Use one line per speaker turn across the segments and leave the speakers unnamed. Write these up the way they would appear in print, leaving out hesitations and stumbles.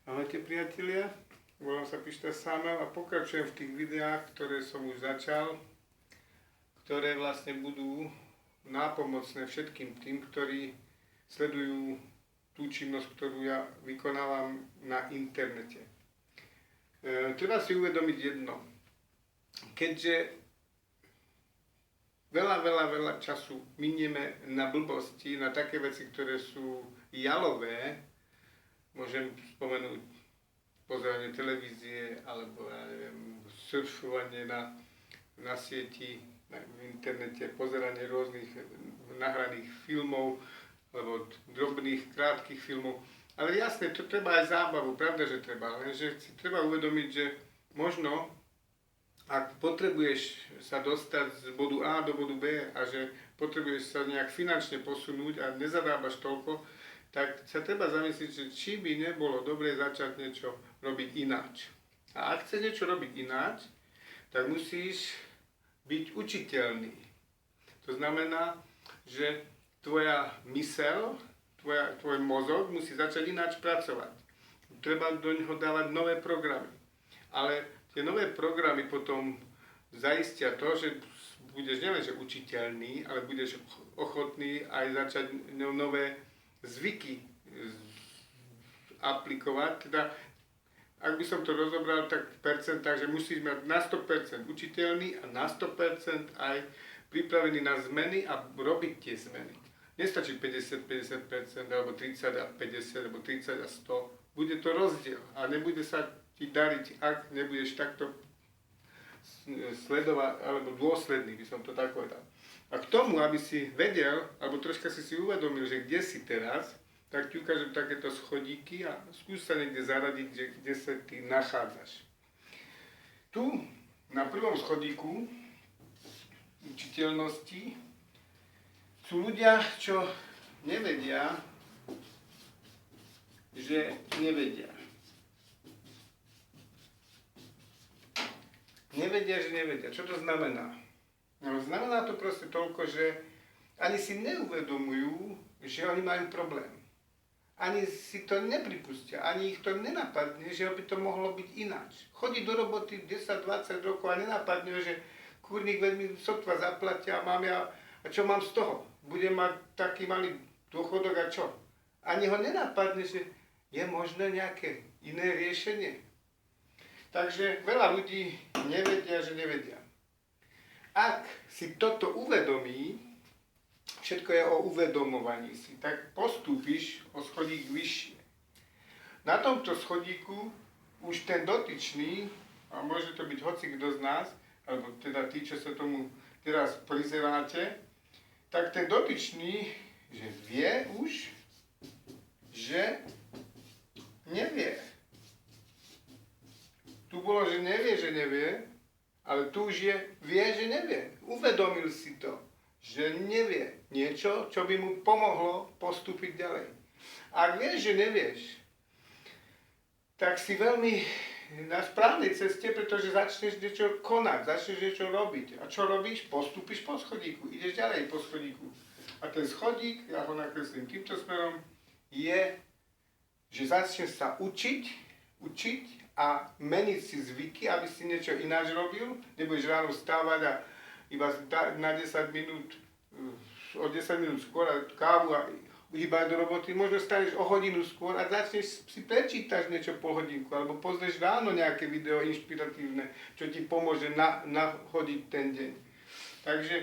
Ahojte priatelia, volám sa Pišta Samuel a pokračujem v tých videách, ktoré som už začal, ktoré vlastne budú nápomocné všetkým tým, ktorí sledujú tú činnosť, ktorú ja vykonávam na internete. Treba si uvedomiť jedno. Keďže veľa času minieme na blbosti, na také veci, ktoré sú jalové, môžem spomenúť pozeranie televízie, alebo ja neviem, surfovanie na sieti, v internete, pozeranie rôznych nahraných filmov, alebo drobných, krátkych filmov. Ale jasne, to treba aj zábavu, pravda, že treba, lenže si treba uvedomiť, že možno, ak potrebuješ sa dostať z bodu A do bodu B a že potrebuješ sa nejak finančne posunúť a nezarábaš toľko, tak sa treba zamyslieť, že či by nebolo dobre začať niečo robiť ináč. A ak chceš niečo robiť ináč, tak musíš byť učiteľný. To znamená, že tvoja myseľ, tvoj mozog musí začať ináč pracovať. Treba do neho dávať nové programy. Ale tie nové programy potom zaistia to, že budeš nielenže učiteľný, ale budeš ochotný aj začať nové zvyky aplikovať. Teda, ak by som to rozobral, tak v percentách, že musíš mať na 100% učiteľný a na 100% aj pripravený na zmeny a robiť tie zmeny. Nestačí 50% alebo 30 a 50 alebo 30 a 100. Bude to rozdiel a nebude sa ti dariť, ak nebudeš takto sledovať, alebo dôsledný, by som to tak povedal. A k tomu, aby si vedel, alebo troška si uvedomil, že kde si teraz, tak ti ukážem takéto schodíky a skús sa niekde zaradiť, že kde sa ty nachádzaš. Tu, na prvom schodíku učiteľnosti, sú ľudia, čo nevedia, že nevedia. Nevedia, že nevedia. Čo to znamená? No, znamená to proste toľko, že ani si neuvedomujú, že oni majú problém. Ani si to nepripustia, ani ich to nenapadne, že by to mohlo byť ináč. Chodí do roboty 10-20 rokov a nenapadne, že kurník veľmi sotva zaplatia a a čo mám z toho? Budem mať taký malý dôchodok a čo? Ani ho nenapadne, že je možné nejaké iné riešenie. Takže veľa ľudí nevedia, že nevedia. Ak si toto uvedomí, všetko je o uvedomovaní si, tak postúpiš o schodík vyššie. Na tomto schodíku už ten dotyčný, a môže to byť hocikto z nás, alebo teda tí, čo sa tomu teraz prizeráte, tak ten dotyčný, že vie už, že nevie. Tu bolo, že nevie, ale tu už vie, že nevie. Uvedomil si to, že nevie niečo, čo by mu pomohlo postúpiť ďalej. Ak vieš, že nevieš, tak si veľmi na správnej ceste, pretože začneš niečo konať, začneš niečo robiť. A čo robíš? Postúpiš po schodíku, ideš ďalej po schodíku. A ten schodík, ja ho nakreslím týmto smerom, je, že začneš sa učiť a meniť si zvyky, aby si niečo ináč robil. Nebudeš ráno vstávať a iba na 10 minút, o 10 minút skôr a kávu a hýbať do roboty. Možno staneš o hodinu skôr a začneš si prečítaš niečo pol hodinku, alebo pozrieš ráno nejaké video inšpiratívne, čo ti pomôže nahodiť ten deň. Takže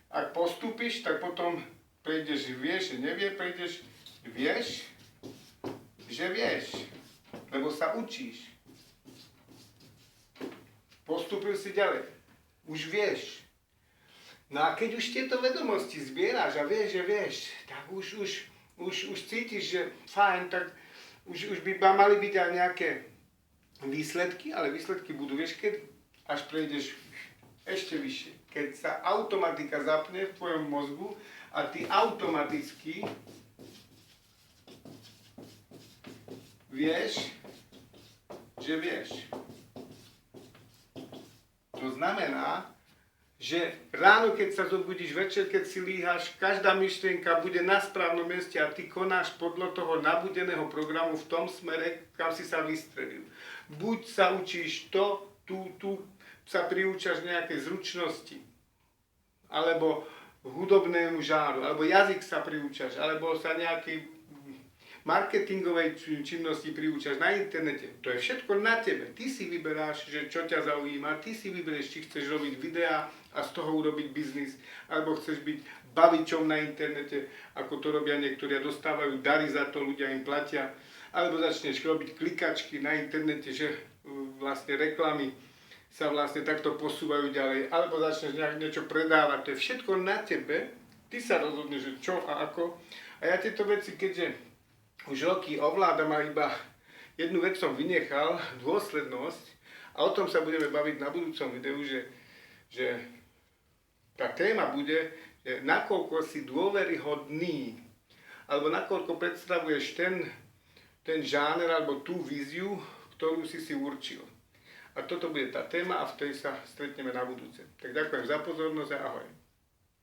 ak postúpiš, tak potom prejdeš, vieš, že nevie, prejdeš, vieš, že vieš, lebo sa učíš. Postúpil si ďalej. Už vieš. No a keď už tieto vedomosti zbieraš a vieš, že vieš, tak už cítiš, že fajn, tak už by mali byť aj nejaké výsledky, ale výsledky budú, vieš, keď až prejdeš ešte vyššie. Keď sa automatika zapne v tvojom mozgu a ty automaticky vieš, že vieš. To znamená, že ráno, keď sa zobudíš, večer, keď si líhaš, každá myšlienka bude na správnom mieste a ty konáš podľa toho nabudeného programu v tom smere, kam si sa vystrelil. Buď sa učíš tu sa priúčaš nejakej zručnosti, alebo hudobnému žáru, alebo jazyk sa priúčaš, alebo sa nejakej marketingovej činnosti priúčaš na internete. To je všetko na tebe. Ty si vyberáš, že čo ťa zaujíma, ty si vyberieš, či chceš robiť videá a z toho urobiť biznis, alebo chceš byť bavičom na internete, ako to robia niektorí a dostávajú dary za to, ľudia im platia, alebo začneš robiť klikačky na internete, že vlastne reklamy sa vlastne takto posúvajú ďalej, alebo začneš niečo predávať, to je všetko na tebe, ty sa rozhodneš, že čo a ako. A ja tieto veci, keďže už roky ovládam a iba jednu vec som vynechal, dôslednosť, a o tom sa budeme baviť na budúcom videu, že tá téma bude, že nakoľko si dôveryhodný, alebo nakoľko predstavuješ ten žáner alebo tú víziu, ktorú si určil. A toto bude tá téma a v tej sa stretneme na budúce. Tak ďakujem za pozornosť a ahoj.